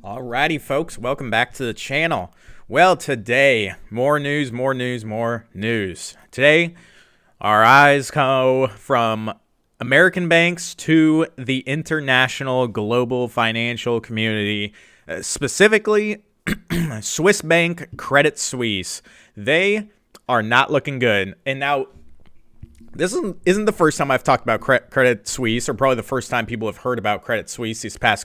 Alrighty, folks, welcome back to the channel. Well, today, more news. Today, our eyes go from American banks to the international global financial community, specifically Swiss bank Credit Suisse. They are not looking good. And now, this isn't the first time I've talked about Credit Suisse, or probably the first time people have heard about Credit Suisse this past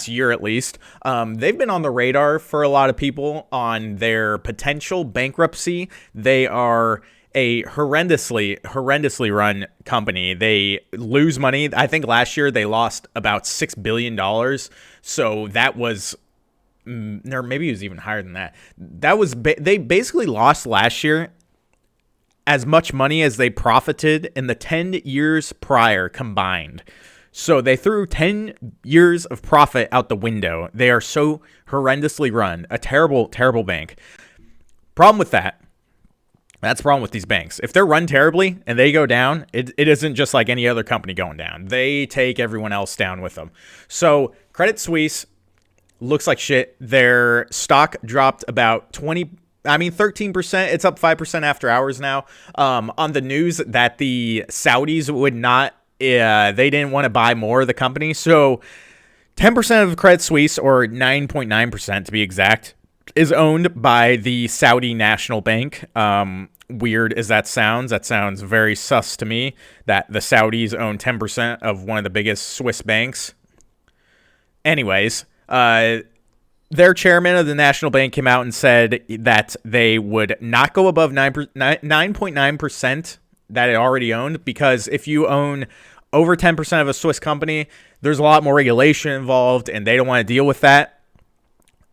year at least. They've been on the radar for a lot of people on their potential bankruptcy. They are a horrendously run company. They lose money. I think last year they lost about $6 billion. So that was, or maybe it was even higher than that. They basically lost last year as much money as they profited in the 10 years prior combined. So they threw 10 years of profit out the window. They are so horrendously run. A terrible, terrible bank. Problem with that. That's the problem with these banks. If they're run terribly and they go down, it isn't just like any other company going down. They take everyone else down with them. So Credit Suisse looks like shit. Their stock dropped about 13%. It's up 5% after hours now. On the news that the Saudis would not, they didn't want to buy more of the company. So 10% of Credit Suisse, or 9.9% to be exact, is owned by the Saudi National Bank. Weird as that sounds very sus to me that the Saudis own 10% of one of the biggest Swiss banks. Anyways, their chairman of the National Bank came out and said that they would not go above 9.9% that it already owned, because if you own over 10% of a Swiss company, there's a lot more regulation involved, and they don't want to deal with that.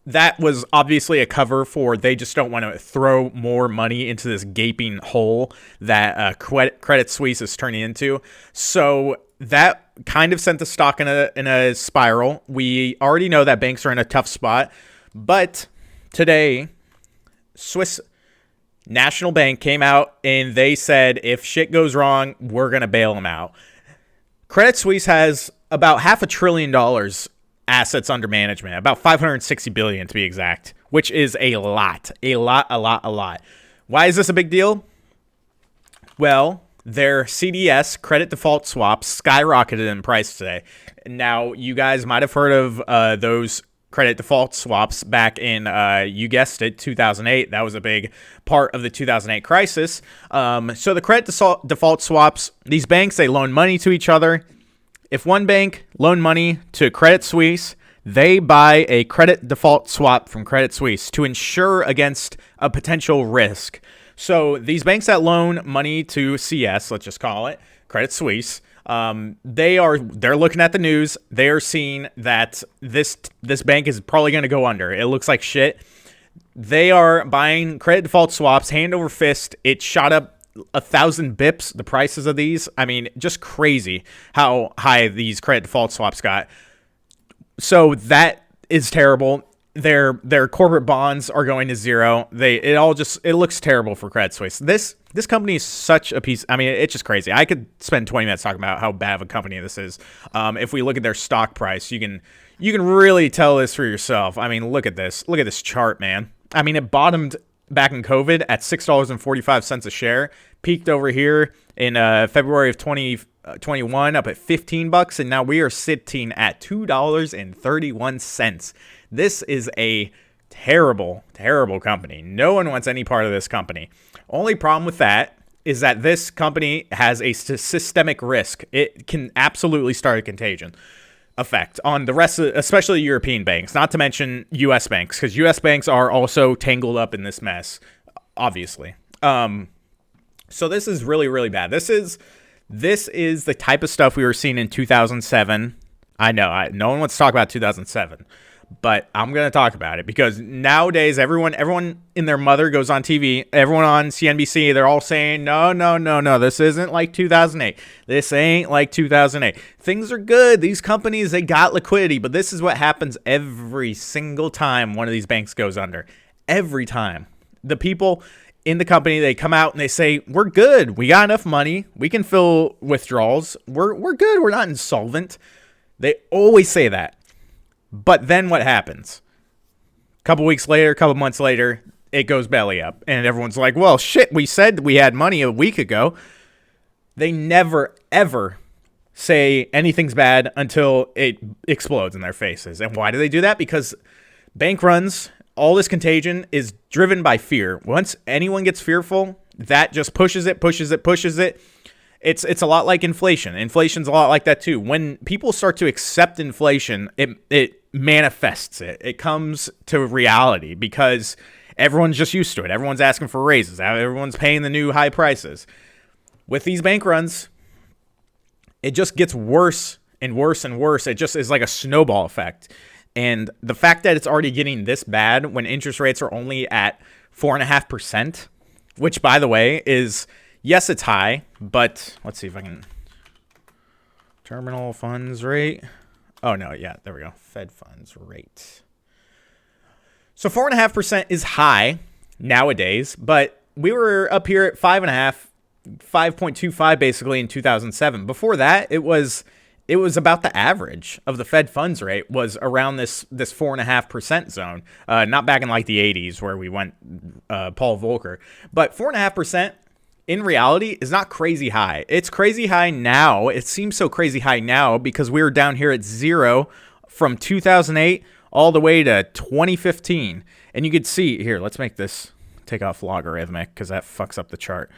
That was obviously a cover for they just don't want to throw more money into this gaping hole that Credit Suisse is turning into. So that kind of sent the stock in a spiral. We already know that banks are in a tough spot, but today, Swiss National Bank came out and they said if shit goes wrong, we're going to bail them out. Credit Suisse has about $500 billion assets under management, about 560 billion to be exact, which is a lot. Why is this a big deal? Well, their CDS, credit default swaps, skyrocketed in price today. Now, you guys might have heard of those credit default swaps back in, you guessed it, 2008. That was a big part of the 2008 crisis. So the credit default swaps, these banks, they loan money to each other. If one bank loaned money to Credit Suisse, they buy a credit default swap from Credit Suisse to insure against a potential risk. So these banks that loan money to CS, let's just call it Credit Suisse, they're looking at the news. They are seeing that this bank is probably going to go under. It looks like shit. They are buying credit default swaps hand over fist. It shot up 1,000 bips, the prices of these. I mean, just crazy how high these credit default swaps got. So that is terrible. Their corporate bonds are going to zero. It looks terrible for Credit Suisse. This company is such a piece. I mean, it's just crazy. I could spend 20 minutes talking about how bad of a company this is. If we look at their stock price, you can really tell this for yourself. I mean, look at this. Look at this chart, man. I mean, it bottomed back in COVID at $6.45 a share, peaked over here in February of 2021 up at $15, and now we are sitting at $2.31. This is a terrible, terrible company. No one wants any part of this company. Only problem with that is that this company has a systemic risk. It can absolutely start a contagion effect on the rest of, especially European banks, not to mention U.S. banks, because U.S. banks are also tangled up in this mess, obviously. So this is really, really bad. This is the type of stuff we were seeing in 2007. I know, no one wants to talk about 2007, but I'm going to talk about it because nowadays everyone and their mother goes on TV, everyone on CNBC, they're all saying, no, this isn't like 2008. This ain't like 2008. Things are good. These companies, they got liquidity, but this is what happens every single time one of these banks goes under. Every time. The people in the company, they come out and they say, we're good. We got enough money. We can fill withdrawals. We're good. We're not insolvent. They always say that. But then what happens? A couple weeks later, a couple months later, it goes belly up. And everyone's like, well, shit, we said we had money a week ago. They never, ever say anything's bad until it explodes in their faces. And why do they do that? Because bank runs, all this contagion is driven by fear. Once anyone gets fearful, that just pushes it. It's a lot like inflation. Inflation's a lot like that too. When people start to accept inflation, it manifests it. It comes to reality because everyone's just used to it. Everyone's asking for raises. Everyone's paying the new high prices. With these bank runs, it just gets worse and worse and worse. It just is like a snowball effect. And the fact that it's already getting this bad when interest rates are only at 4.5%, which, by the way, is, yes, it's high, but let's see if I can. Terminal funds rate. Oh, no, yeah, there we go. Fed funds rate. So 4.5% is high nowadays, but we were up here at 5.25 basically in 2007. Before that, it was about the average of the Fed funds rate was around this 4.5% zone. Not back in like the 80s where we went Paul Volcker, but 4.5% in reality is not crazy high. It's crazy high now. It seems so crazy high now because we were down here at 0 from 2008 all the way to 2015. And you could see here, let's make this take off logarithmic because that fucks up the chart.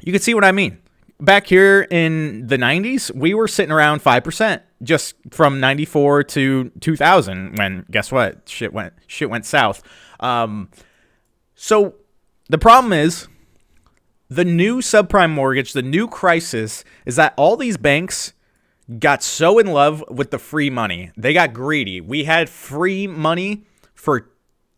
You can see what I mean. Back here in the 90s, we were sitting around 5% just from 94 to 2000 when, guess what? Shit went south. So the problem is the new subprime mortgage, the new crisis is that all these banks got so in love with the free money. They got greedy. We had free money for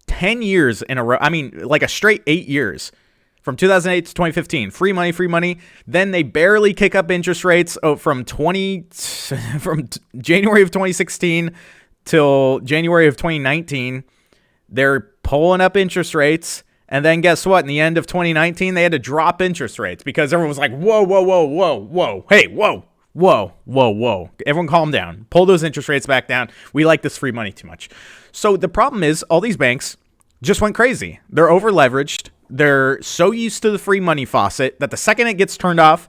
10 years in a row. I mean, like a straight 8 years. From 2008 to 2015, free money. Then they barely kick up interest rates from January of 2016 till January of 2019. They're pulling up interest rates. And then guess what? In the end of 2019, they had to drop interest rates because everyone was like, whoa. Hey, whoa. Everyone calm down. Pull those interest rates back down. We like this free money too much. So the problem is all these banks just went crazy. They're over leveraged. They're so used to the free money faucet that the second it gets turned off,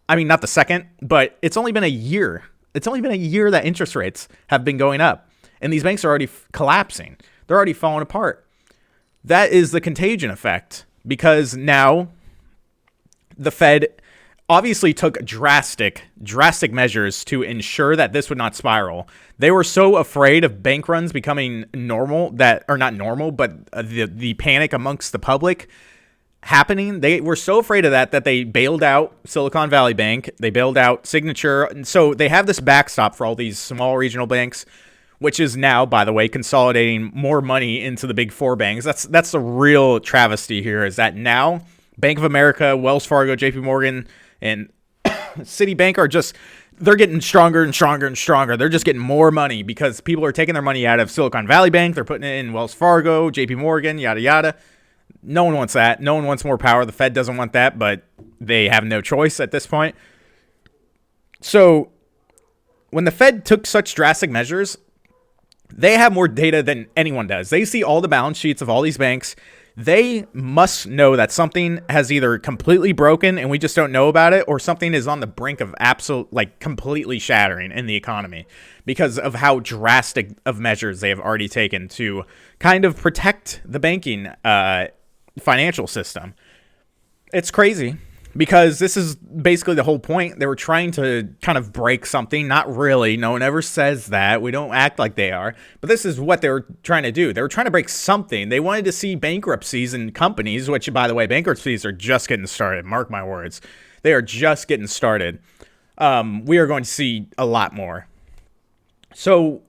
I mean, not the second, but it's only been a year. It's only been a year that interest rates have been going up. And these banks are already collapsing. They're already falling apart. That is the contagion effect because now the Fed obviously took drastic measures to ensure that this would not spiral. They were so afraid of bank runs becoming normal not normal, but the panic amongst the public happening. They were so afraid of that they bailed out Silicon Valley Bank. They bailed out Signature. And so they have this backstop for all these small regional banks, which is now, by the way, consolidating more money into the big four banks. That's the real travesty here is that now Bank of America, Wells Fargo, JP Morgan, and Citibank they're getting stronger and stronger. They're just getting more money because people are taking their money out of Silicon Valley Bank. They're putting it in Wells Fargo, JP Morgan, yada, yada. No one wants that. No one wants more power. The Fed doesn't want that, but they have no choice at this point. So when the Fed took such drastic measures, they have more data than anyone does. They see all the balance sheets of all these banks. They must know that something has either completely broken and we just don't know about it, or something is on the brink of completely shattering in the economy because of how drastic of measures they have already taken to kind of protect the banking financial system. It's crazy because this is basically the whole point. They were trying to kind of break something. Not really. No one ever says that. We don't act like they are. But this is what they were trying to do. They were trying to break something. They wanted to see bankruptcies in companies, which, by the way, bankruptcies are just getting started. Mark my words. They are just getting started. We are going to see a lot more. So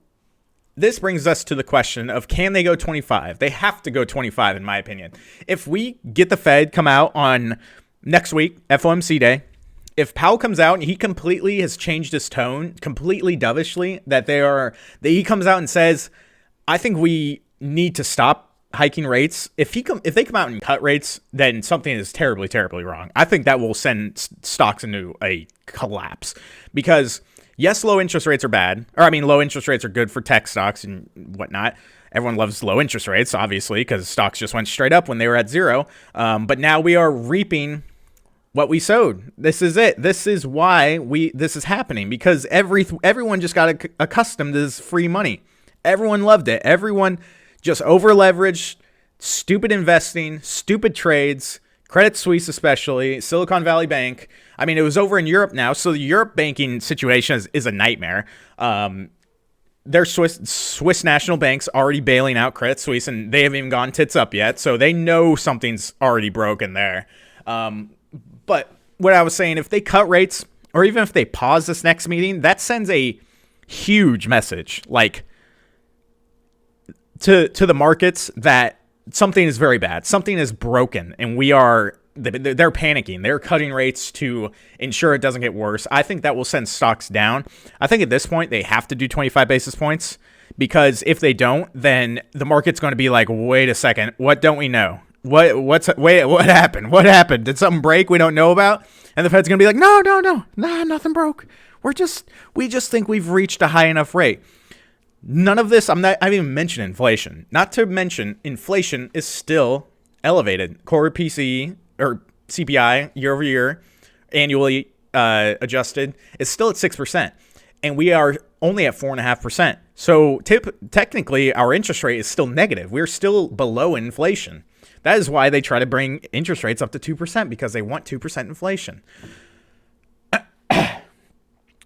this brings us to the question of, can they go 25? They have to go 25, in my opinion. If we get the Fed come out on next week, FOMC day, if Powell comes out and he completely has changed his tone, completely dovishly, that he comes out and says, I think we need to stop hiking rates. If they come out and cut rates, then something is terribly, terribly wrong. I think that will send stocks into a collapse because Yes, low interest rates are bad. Or, I mean, low interest rates are good for tech stocks and whatnot. Everyone loves low interest rates, obviously, because stocks just went straight up when they were at zero. But now we are reaping what we sowed. This is it. This is why this is happening, because everyone just got accustomed to this free money. Everyone loved it. Everyone just over leveraged, stupid investing, stupid trades, Credit Suisse especially, Silicon Valley Bank. I mean, it was over in Europe now, so the Europe banking situation is a nightmare. Their Swiss national banks already bailing out Credit Suisse, and they haven't even gone tits up yet, so they know something's already broken there. But what I was saying, if they cut rates, or even if they pause this next meeting, that sends a huge message, like, to the markets that something is very bad. Something is broken, and they're panicking. They're cutting rates to ensure it doesn't get worse. I think that will send stocks down. I think at this point they have to do 25 basis points, because if they don't, then the market's going to be like, wait a second, what don't we know? What happened? What happened? Did something break we don't know about? And the Fed's going to be like, no, nothing broke. We just think we've reached a high enough rate. None of this, I haven't even mentioned inflation. Not to mention, inflation is still elevated. Core PCE, or CPI, year over year, annually adjusted, is still at 6%. And we are only at 4.5%. So technically, our interest rate is still negative. We're still below inflation. That is why they try to bring interest rates up to 2%, because they want 2% inflation.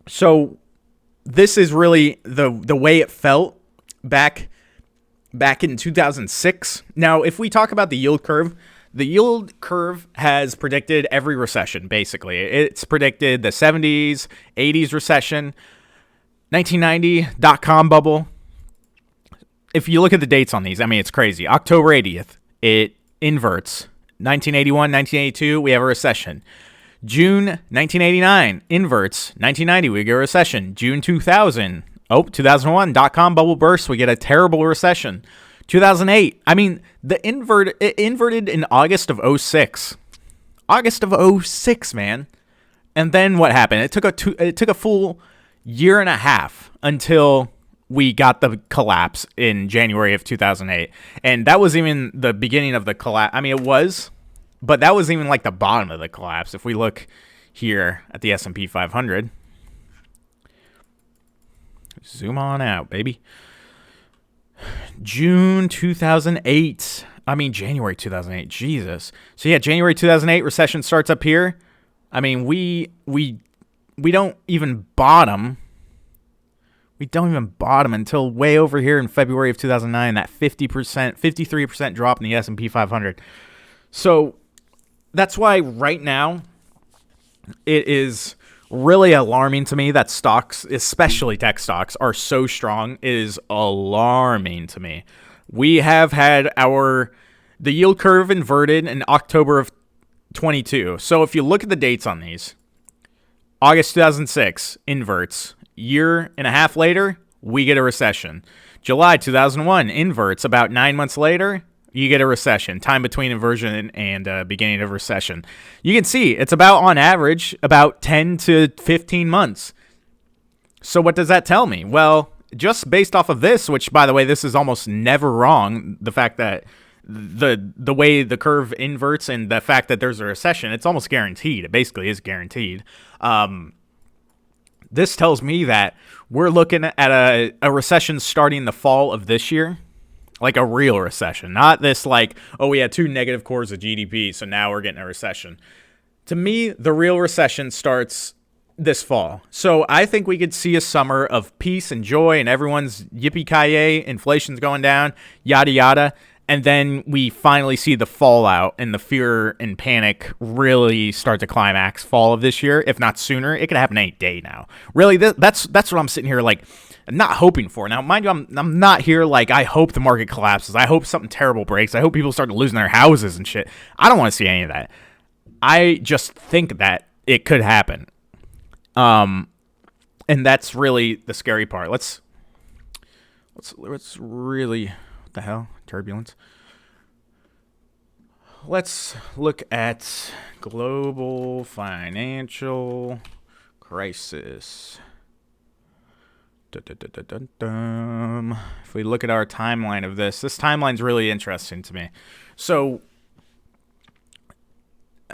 So this is really the way it felt back in 2006. Now, if we talk about the yield curve has predicted every recession, basically. It's predicted the 70s, 80s recession, 1990 dot-com bubble. If you look at the dates on these, I mean, it's crazy. October 80th, it inverts. 1981, 1982, we have a recession. June 1989, inverts. 1990, we get a recession. June 2000, 2001, dot-com bubble bursts, we get a terrible recession. 2008, I mean, it inverted in August of 06. August of 06, man. And then what happened? It took a full year and a half until we got the collapse in January of 2008. And that was even the beginning of the collapse. I mean, it was, but that was even like the bottom of the collapse. If we look here at the S&P 500, zoom on out, baby. January 2008, Jesus. So yeah, January 2008, recession starts up here. I mean, we don't even bottom. We don't even bottom until way over here in February of 2009, that 53% drop in the S&P 500. So that's why right now it is really alarming to me that stocks, especially tech stocks, are so strong. It is alarming to me. We have had the yield curve inverted in October of 22. So if you look at the dates on these, August 2006 inverts. Year and a half later, we get a recession. July 2001 inverts. About 9 months later, you get a recession. Time between inversion and beginning of recession. You can see it's about, on average, about 10 to 15 months. So what does that tell me? Well, just based off of this, which, by the way, this is almost never wrong, the fact that the way the curve inverts and the fact that there's a recession, it's almost guaranteed. It basically is guaranteed. This tells me that we're looking at a recession starting the fall of this year, like a real recession, not this like, oh, we had 2 negative cores of GDP, so now we're getting a recession. To me, the real recession starts this fall. So I think we could see a summer of peace and joy and everyone's yippee-ki-yay, inflation's going down, yada, yada. And then we finally see the fallout and the fear and panic really start to climax fall of this year, if not sooner. It could happen any day now. Really, that's what I'm sitting here like not hoping for. Now, mind you, I'm not here like I hope the market collapses. I hope something terrible breaks. I hope people start losing their houses and shit. I don't want to see any of that. I just think that it could happen. And that's really the scary part. Let's really, what the hell? Turbulence. Let's look at global financial crisis. If we look at our timeline of this timeline's really interesting to me. So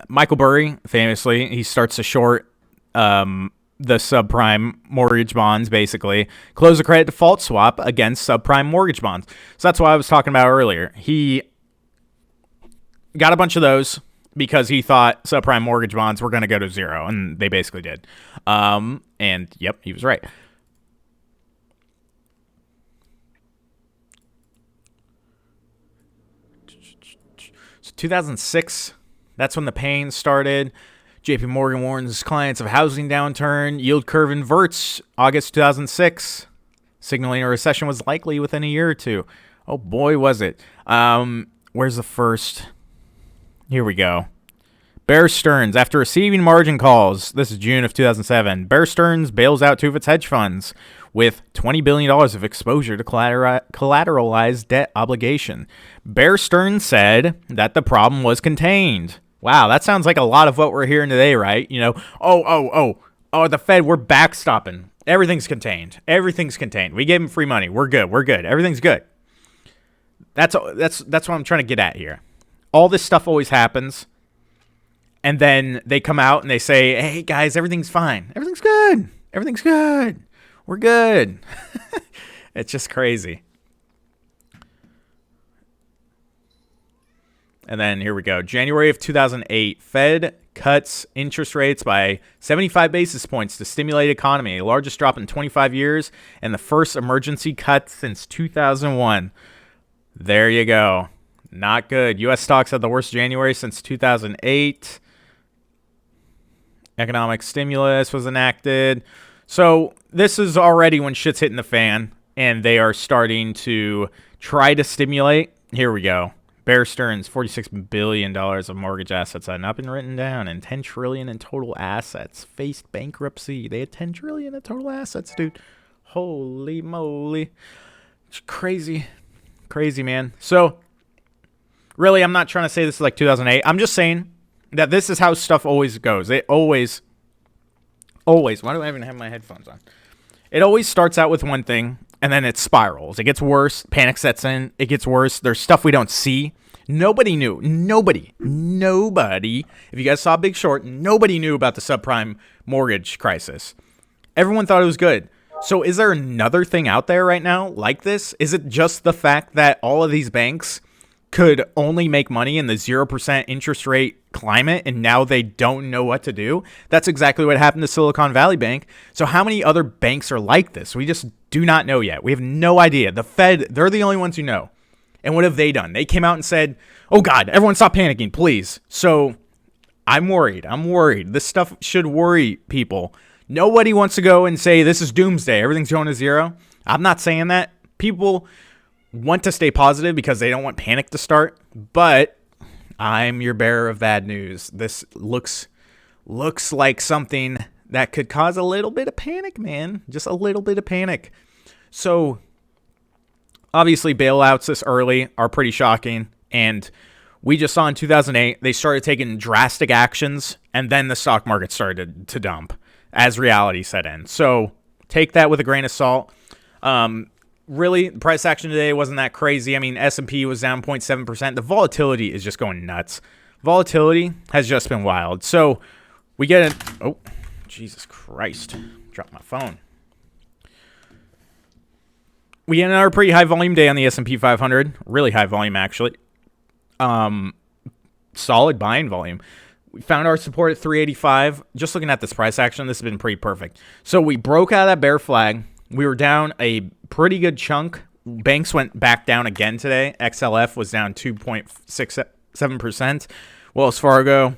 Michael Burry, famously, he starts to short the subprime mortgage bonds, basically. Close a credit default swap against subprime mortgage bonds. So that's what I was talking about earlier. He got a bunch of those because he thought subprime mortgage bonds were going to go to zero, and they basically did. And, yep, he was right. So 2006, that's when the pain started. JP Morgan warns clients of housing downturn. Yield curve inverts August 2006, signaling a recession was likely within a year or two. Oh boy, was it. Where's the first? Here we go. Bear Stearns, after receiving margin calls, this is June of 2007, Bear Stearns bails out two of its hedge funds with $20 billion of exposure to collateralized debt obligation. Bear Stearns said that the problem was contained. Wow, that sounds like a lot of what we're hearing today, right? You know, the Fed, we're backstopping. Everything's contained. Everything's contained. We gave them free money. We're good. We're good. Everything's good. That's what I'm trying to get at here. All this stuff always happens. And then they come out and they say, hey, guys, everything's fine. Everything's good. Everything's good. We're good. It's just crazy. And then here we go. January of 2008, Fed cuts interest rates by 75 basis points to stimulate economy, the largest drop in 25 years, and the first emergency cut since 2001. There you go. Not good. U.S. stocks had the worst January since 2008. Economic stimulus was enacted. So this is already when shit's hitting the fan, and they are starting to try to stimulate. Here we go. Bear Stearns, $46 billion of mortgage assets had not been written down, and $10 trillion in total assets faced bankruptcy. They had $10 trillion in total assets, dude. Holy moly. It's crazy. Crazy, man. So, really, I'm not trying to say this is like 2008. I'm just saying that this is how stuff always goes. It always, why do I even have my headphones on? It always starts out with one thing, and then it spirals. It gets worse. Panic sets in. It gets worse. There's stuff we don't see. Nobody knew. Nobody. If you guys saw Big Short, nobody knew about the subprime mortgage crisis. Everyone thought it was good. So is there another thing out there right now like this? Is it just the fact that all of these banks could only make money in the 0% interest rate climate, and now they don't know what to do? That's exactly what happened to Silicon Valley Bank. So how many other banks are like this? We just do not know yet. We have no idea. The Fed, they're the only ones who know. And what have they done? They came out and said, oh God, everyone stop panicking, please. So I'm worried. This stuff should worry people. Nobody wants to go and say this is doomsday. Everything's going to zero. I'm not saying that. People want to stay positive because they don't want panic to start, but I'm your bearer of bad news. This looks like something that could cause a little bit of panic, man. Just a little bit of panic. So obviously bailouts this early are pretty shocking, and we just saw in 2008 they started taking drastic actions, and then the stock market started to dump as reality set in. So take that with a grain of salt. Really, the price action today wasn't that crazy. I mean, S&P was down 0.7%. The volatility is just going nuts. Volatility has just been wild. So we get it. Oh, Jesus Christ. Dropped my phone. We had another pretty high volume day on the S&P 500. Really high volume, actually. Solid buying volume. We found our support at 385. Just looking at this price action, this has been pretty perfect. So we broke out of that bear flag. We were down a pretty good chunk. Banks went back down again today. XLF was down 2.67%. Wells Fargo,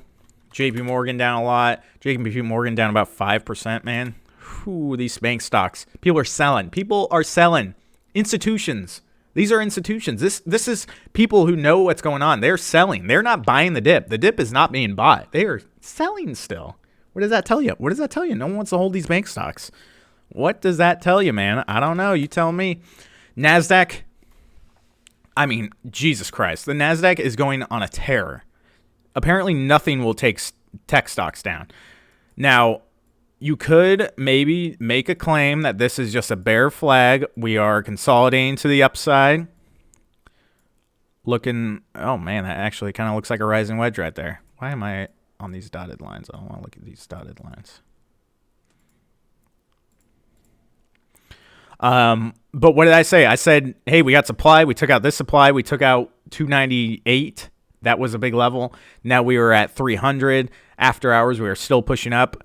JP Morgan down a lot. JP Morgan down about 5%, man. Whew, these bank stocks. People are selling. Institutions. These are institutions. This is people who know what's going on. They're selling. They're not buying the dip. The dip is not being bought. They are selling still. What does that tell you? No one wants to hold these bank stocks. What does that tell you, man? I don't know. You tell me. Nasdaq. I mean, Jesus Christ. The Nasdaq is going on a tear. Apparently, nothing will take tech stocks down. Now, you could maybe make a claim that this is just a bear flag. We are consolidating to the upside. Looking, oh man, that actually kind of looks like a rising wedge right there. Why am I on these dotted lines? I don't want to look at these dotted lines. But what did I say? I said, hey, we got supply. We took out this supply. We took out 298. That was a big level. Now we were at 300. After hours, we were still pushing up.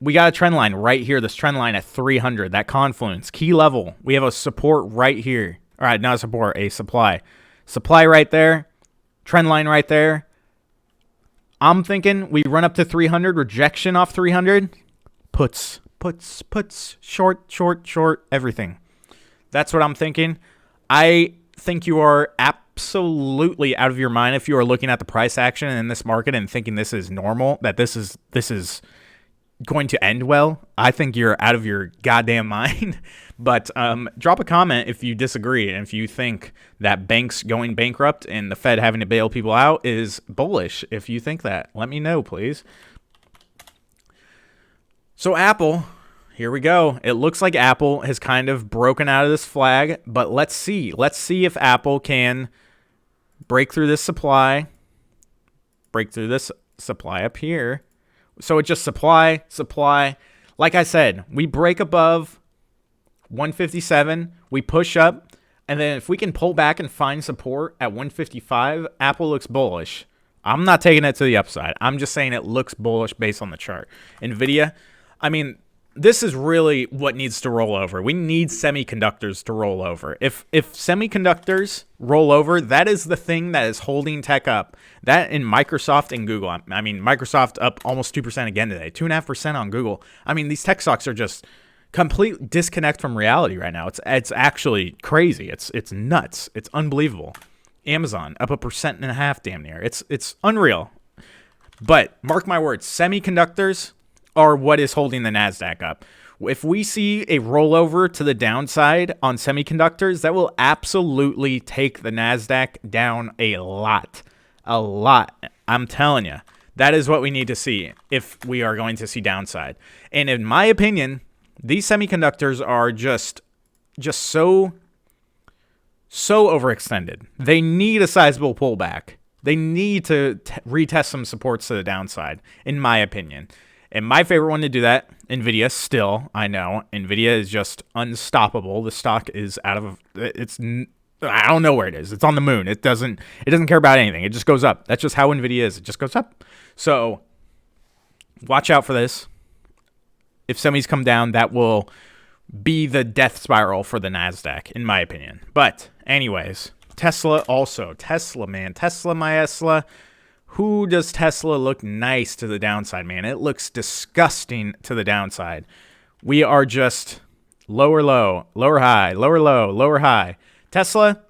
We got a trend line right here. This trend line at 300. That confluence. Key level. We have a support right here. All right, not a support, a supply. Supply right there. Trend line right there. I'm thinking we run up to 300. Rejection off 300. Puts. Short, everything. That's what I'm thinking. I think you are absolutely out of your mind if you are looking at the price action in this market and thinking this is normal, that this is going to end well. I think you're out of your goddamn mind. But drop a comment if you disagree and if you think that banks going bankrupt and the Fed having to bail people out is bullish. If you think that, let me know, please. So Apple, here we go. It looks like Apple has kind of broken out of this flag, but let's see. Let's see if Apple can break through this supply up here. So it's just supply. Like I said, we break above 157, we push up, and then if we can pull back and find support at 155, Apple looks bullish. I'm not taking it to the upside. I'm just saying it looks bullish based on the chart. NVIDIA, I mean, this is really what needs to roll over. We need semiconductors to roll over. If semiconductors roll over, that is the thing that is holding tech up. That in Microsoft and Google. I mean, Microsoft up almost 2% again today. 2.5% on Google. I mean, these tech stocks are just complete disconnect from reality right now. It's actually crazy. It's nuts. It's unbelievable. Amazon up 1.5% damn near. It's unreal. But mark my words, semiconductors are what is holding the Nasdaq up. If we see a rollover to the downside on semiconductors, that will absolutely take the Nasdaq down a lot. A lot. I'm telling you. That is what we need to see if we are going to see downside. And in my opinion, these semiconductors are just so overextended. They need a sizable pullback. They need to retest some supports to the downside, in my opinion. And my favorite one to do that, NVIDIA, still, I know. NVIDIA is just unstoppable. The stock is I don't know where it is. It's on the moon. It doesn't care about anything. It just goes up. That's just how NVIDIA is. It just goes up. So watch out for this. If semis come down, that will be the death spiral for the Nasdaq, in my opinion. But anyways, Tesla also. Tesla, man. Tesla, my Tesla. Who does Tesla look nice to the downside, man? It looks disgusting to the downside. We are just lower low, lower high, lower low, lower high. Tesla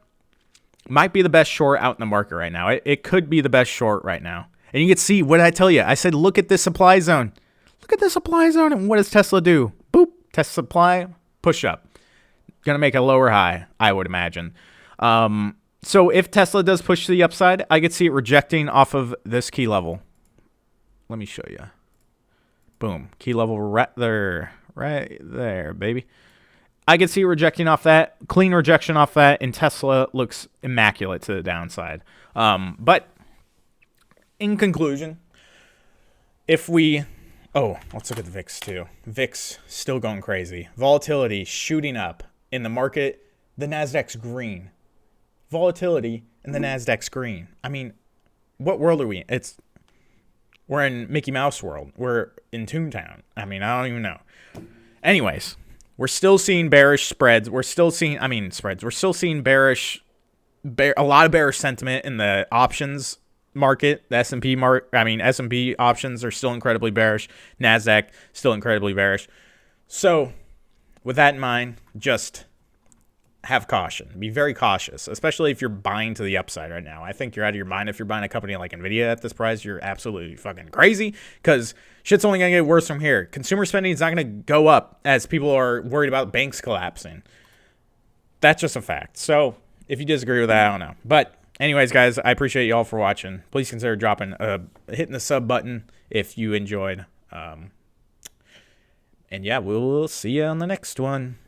might be the best short out in the market right now. It could be the best short right now. And you can see, what did I tell you? I said, look at this supply zone. Look at the supply zone, and what does Tesla do? Boop, test supply, push up. Gonna make a lower high, I would imagine. So if Tesla does push to the upside, I could see it rejecting off of this key level. Let me show you. Boom. Key level right there, baby. I could see it rejecting off that. Clean rejection off that, and Tesla looks immaculate to the downside. But in conclusion, if we... Oh, let's look at the VIX too. VIX still going crazy. Volatility shooting up in the market. The Nasdaq's green. Volatility and the Nasdaq's green. I mean, what world are we in? We're in Mickey Mouse world. We're in Toontown. I mean, I don't even know. Anyways, we're still seeing bearish spreads. We're still seeing, We're still seeing a lot of bearish sentiment in the options market. The S&P options are still incredibly bearish. Nasdaq still incredibly bearish. So, with that in mind, just have caution. Be very cautious, especially if you're buying to the upside right now. I think you're out of your mind if you're buying a company like NVIDIA at this price. You're absolutely fucking crazy, because shit's only going to get worse from here. Consumer spending is not going to go up as people are worried about banks collapsing. That's just a fact. So if you disagree with that, I don't know. But anyways, guys, I appreciate you all for watching. Please consider hitting the sub button if you enjoyed. And yeah, we'll see you on the next one.